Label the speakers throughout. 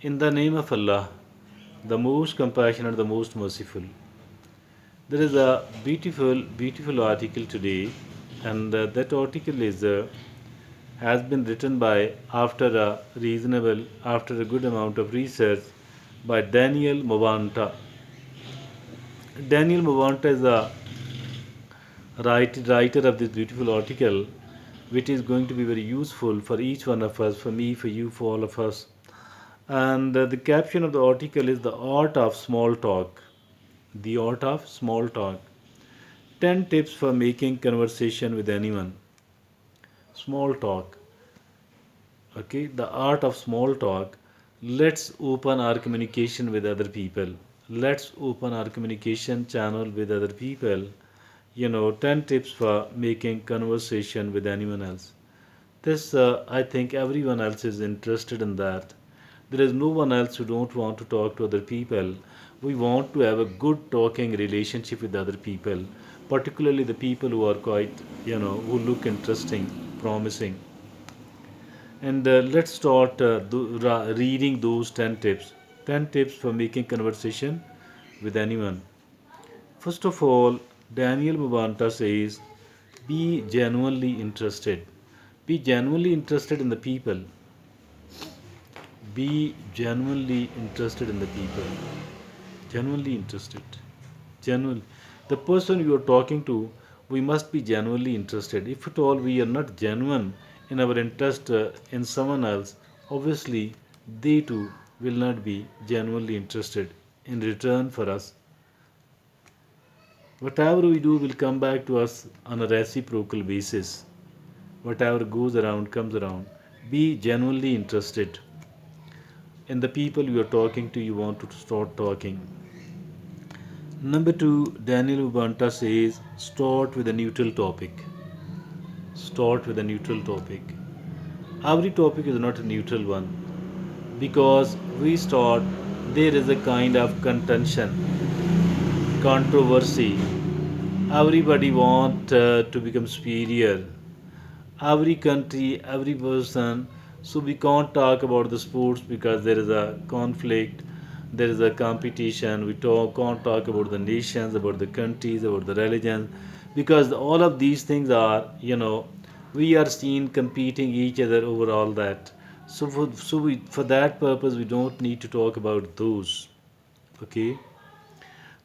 Speaker 1: In the name of Allah, the most compassionate, the most merciful. There is a beautiful article today, and that article is has been written by after a good amount of research by Daniel Movanta. Daniel Movanta is a writer of this beautiful article, which is going to be very useful for each one of us, for me, for you, for all of us. And the caption of the article is The Art of Small Talk. The Art of Small Talk. 10 tips for making conversation with anyone. Small talk. Okay, the art of small talk. Let's open our communication with other people. Let's open our communication channel with other people. 10 tips for making conversation with anyone else. This, I think everyone else is interested in that. There is no one else who don't want to talk to other people. We want to have a good talking relationship with other people, particularly the people who are quite, who look interesting, promising. And let's start reading those 10 tips. 10 tips for making conversation with anyone. First of all, Daniel Mubanta says, be genuinely interested. Be genuinely interested in the people. Be genuinely interested in the people. Genuinely interested. Genuine. The person you are talking to, we must be genuinely interested. If at all we are not genuine in our interest in someone else, obviously they too will not be genuinely interested in return for us. Whatever we do will come back to us on a reciprocal basis. Whatever goes around comes around. Be genuinely interested in the people you are talking to, you want to start talking. Number two, Daniel Ubanta says, start with a neutral topic. Start with a neutral topic. Every topic is not a neutral one because we start, there is a kind of contention, controversy. Everybody want to become superior. Every country, every person. So we can't talk about the sports because there is a conflict, there is a competition. Can't talk about the nations, about the countries, about the religions, because all of these things are, we are seen competing each other over all that. For that purpose, we don't need to talk about those. Okay.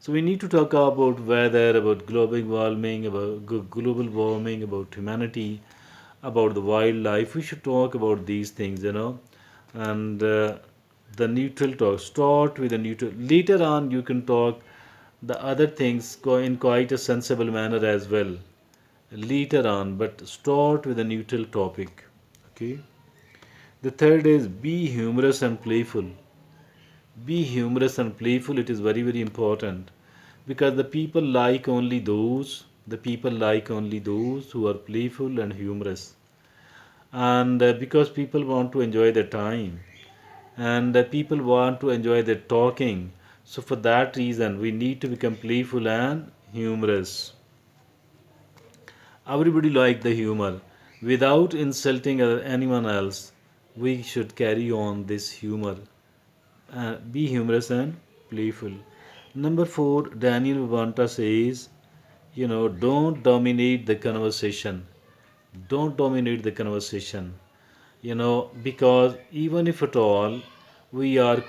Speaker 1: So we need to talk about weather, about global warming, about humanity, about the wildlife. We should talk about these things. And the neutral talk. Start with a neutral. Later on, you can talk the other things in quite a sensible manner as well. Later on, but start with a neutral topic. Okay. The third is be humorous and playful. Be humorous and playful. It is very very important because the people like only those who are playful and humorous, and because people want to enjoy their time, and people want to enjoy their talking. So for that reason we need to become playful and humorous. Everybody like the humor. Without insulting anyone else, we should carry on this humor. Be humorous and playful. Number four, Daniel Vivanta says, don't dominate the conversation. Don't dominate the conversation. Because even if at all we are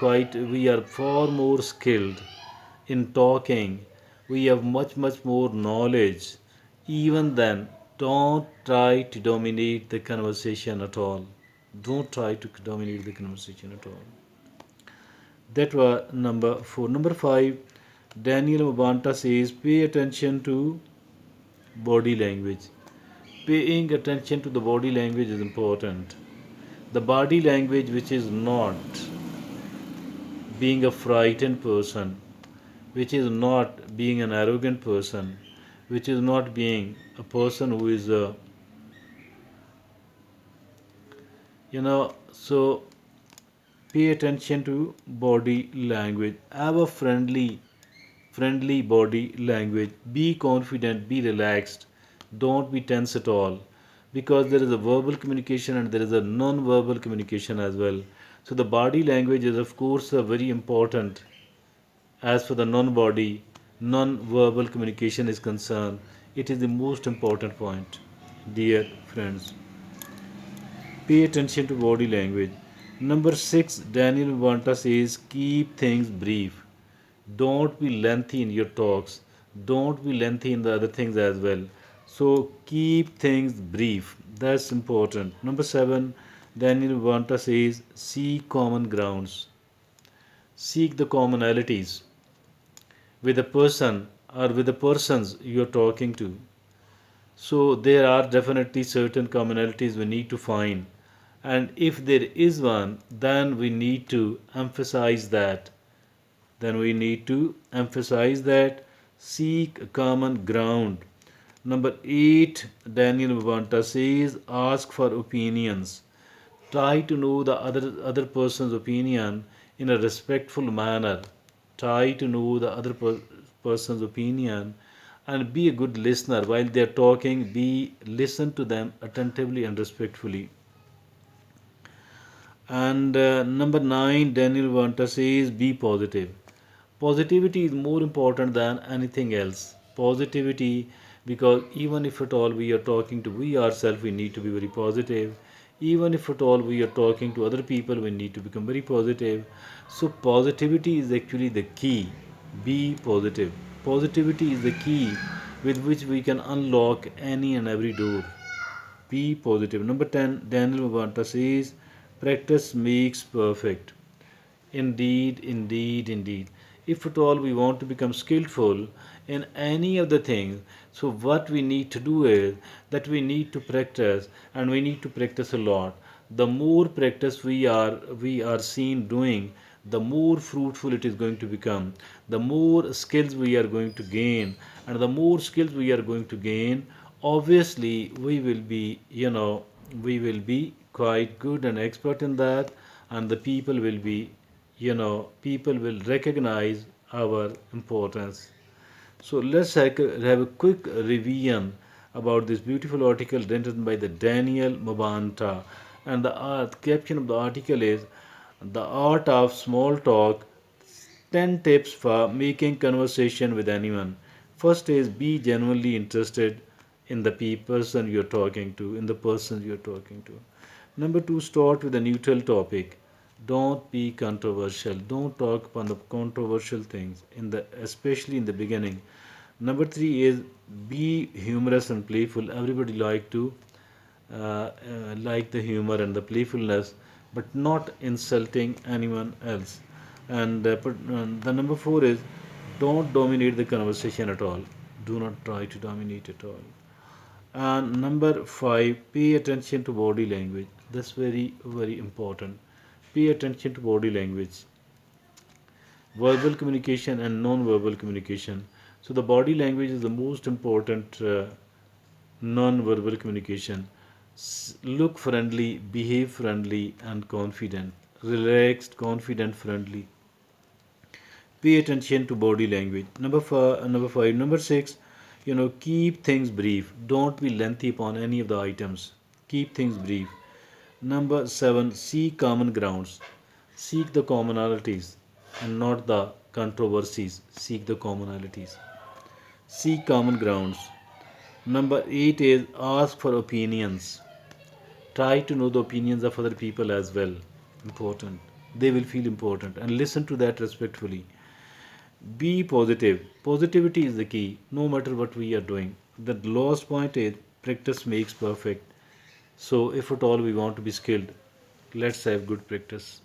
Speaker 1: far more skilled in talking, we have much more knowledge. Even then, don't try to dominate the conversation at all. Don't try to dominate the conversation at all. That was number four. Number five, Daniel Mabanta says, pay attention to body language. Paying attention to the body language is important. The body language which is not being a frightened person, which is not being an arrogant person, which is not being a person who is so pay attention to body language. Have a friendly body language. Be confident, be relaxed. Don't be tense at all. Because there is a verbal communication and there is a non verbal communication as well. So the body language is of course very important as for the non-body, non-verbal communication is concerned. It is the most important point. Dear friends, pay attention to body language. Number 6, Daniel Vanta says keep things brief. Don't be lengthy in your talks. Don't be lengthy in the other things as well. So keep things brief. That's important. Number 7, Daniel Vanta says seek common grounds. Seek the commonalities with the person or with the persons you're talking to. So there are definitely certain commonalities we need to find. And if there is one, then we need to emphasize that. Then we need to emphasize that. Seek a common ground. Number 8, Daniel Vavanta says ask for opinions. Try to know the other person's opinion in a respectful manner. Try to know the other person's opinion and be a good listener while they are talking. Be listen to them attentively and respectfully. And number 9, Daniel Vanta says be positive. Positivity is more important than anything else. Positivity, because even if at all we are talking to we ourselves, we need to be very positive. Even if at all we are talking to other people, we need to become very positive. So positivity is actually the key. Be positive. Positivity is the key with which we can unlock any and every door. Be positive. Number 10, Daniel Vavanta says, practice makes perfect. Indeed, indeed, indeed. If at all we want to become skillful in any of the things, so what we need to do is that we need to practice, and we need to practice a lot. The more practice we are seen doing, the more fruitful it is going to become. The more skills we are going to gain, and the more skills we are going to gain, obviously we will be quite good and expert in that, and the people will recognize our importance. So let's have a quick revision about this beautiful article written by the Daniel Mabanta. And the caption of the article is The Art of Small Talk, 10 Tips for Making Conversation with Anyone. First is be genuinely interested in the person you're talking to, in the person you're talking to. Number 2, start with a neutral topic. Don't be controversial. Don't talk upon the controversial things especially in the beginning. Number 3 is be humorous and playful. Everybody like the humor and the playfulness, but not insulting anyone else. And the number 4 is don't dominate the conversation at all. Do not try to dominate at all. And number 5, pay attention to body language. That's very, very important. Pay attention to body language, verbal communication, and non verbal communication. So, the body language is the most important non verbal communication. Look friendly, behave friendly, and confident. Relaxed, confident, friendly. Pay attention to body language. Number five, number six, keep things brief. Don't be lengthy upon any of the items. Keep things brief. Number seven, seek common grounds. Seek the commonalities and not the controversies. Seek the commonalities. Seek common grounds. Number eight is ask for opinions. Try to know the opinions of other people as well. Important. They will feel important and listen to that respectfully. Be positive. Positivity is the key, no matter what we are doing. The last point is practice makes perfect. So, if at all we want to be skilled, let's have good practice.